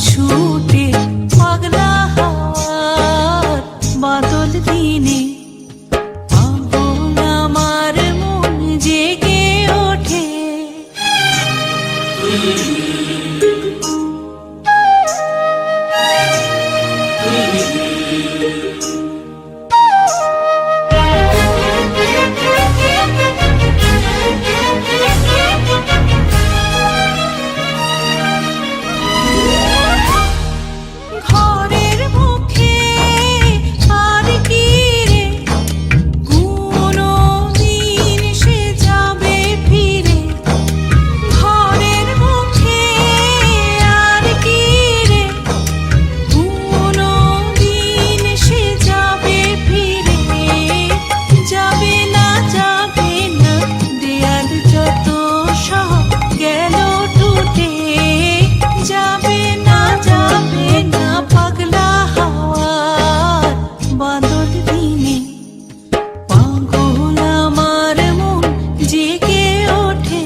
ছুটে পাগলা হাওয়ার বাদল দিনে পাগল আমার মন জেগে ওঠে। ঘরের মুখে আর কি রে কোনো দিন সে যাবে ফিরে। ঘরের মুখে আর কি রে কোনো দিন সে যাবে ফিরে। যাবে না দেয়াল যত সব গেল টুটে। যাবে না পাগলা হাওয়ার বাদল দিনে পাগল আমার মন জেগে ওঠে।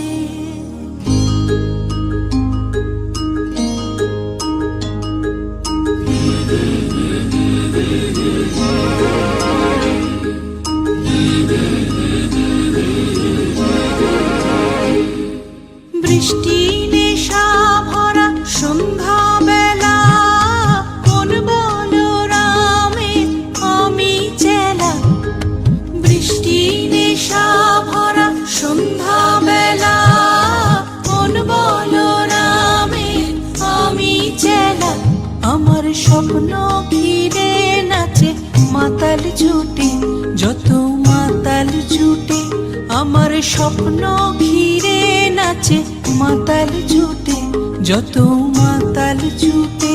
বৃষ্টি নেশা ভরা সন্ধ্যা বেলা কোন বলরামে আমি চেলা। বৃষ্টি নেশা ভরা সন্ধ্যা বেলা কোন বলরামে আমি চেলা। আমার স্বপ্ন ঘিরে নাচে মাতাল ছুটে যত মাতাল ছুটে। আমার স্বপ্ন ঘিরে নাচে মাতাল ছুটে যত মাতাল ছুটে।